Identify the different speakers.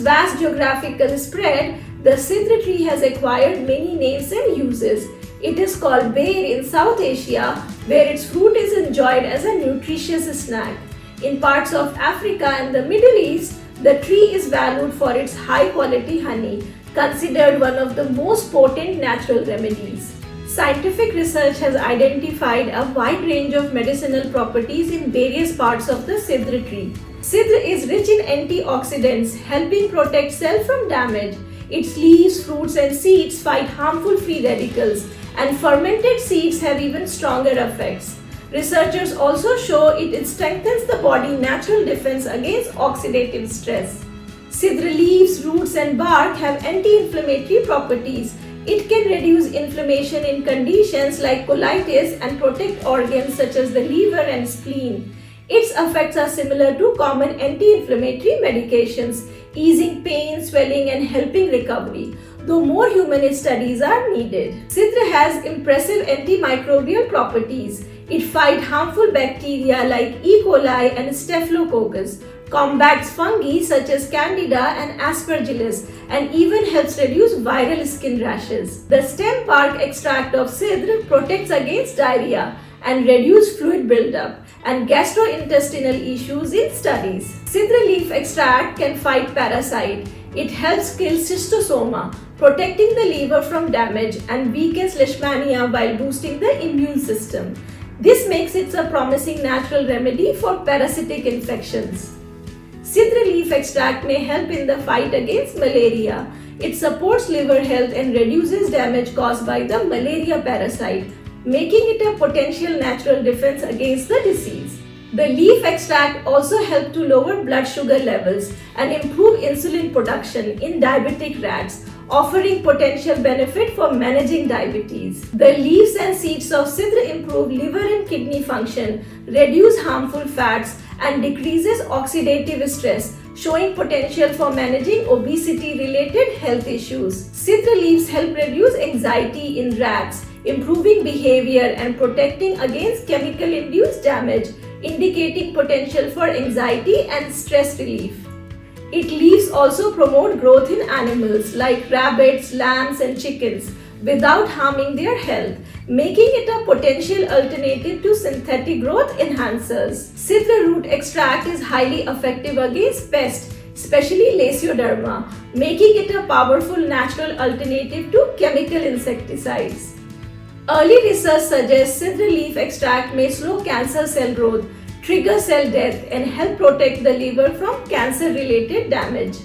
Speaker 1: Vast geographical spread, the sidr tree has acquired many names and uses. It is called ber in South Asia, where its fruit is enjoyed as a nutritious snack. In parts of Africa and the Middle East, the tree is valued for its high quality honey, considered one of the most potent natural remedies. Scientific research has identified a wide range of medicinal properties in various parts of the sidr tree. Sidr is rich in antioxidants, helping protect cells from damage. Its leaves, fruits, and seeds fight harmful free radicals, and fermented seeds have even stronger effects. Researchers also show it strengthens the body's natural defense against oxidative stress. Sidr leaves, roots, and bark have anti-inflammatory properties. It can reduce inflammation in conditions like colitis and protect organs such as the liver and spleen. Its effects are similar to common anti-inflammatory medications, easing pain, swelling, and helping recovery, though more human studies are needed. Sidr has impressive antimicrobial properties. It fights harmful bacteria like E. coli and Staphylococcus, combats fungi such as Candida and Aspergillus, and even helps reduce viral skin rashes. The stem bark extract of sidr protects against diarrhea and reduce fluid buildup and gastrointestinal issues in studies. Sidr leaf extract can fight parasite. It helps kill schistosoma, protecting the liver from damage, and weakens leishmania while boosting the immune system. This makes it a promising natural remedy for parasitic infections. Sidr leaf extract may help in the fight against malaria. It supports liver health and reduces damage caused by the malaria parasite, making it a potential natural defense against the disease. The leaf extract also helps to lower blood sugar levels and improve insulin production in diabetic rats, offering potential benefit for managing diabetes. The leaves and seeds of sidr improve liver and kidney function, reduce harmful fats, and decreases oxidative stress, showing potential for managing obesity-related health issues. Sidr leaves help reduce anxiety in rats, improving behavior and protecting against chemical-induced damage, indicating potential for anxiety and stress relief. Its leaves also promote growth in animals like rabbits, lambs, and chickens without harming their health, making it a potential alternative to synthetic growth enhancers. Sidr root extract is highly effective against pests, especially Lasioderma, making it a powerful natural alternative to chemical insecticides. Early research suggests sidr leaf extract may slow cancer cell growth, trigger cell death, and help protect the liver from cancer-related damage.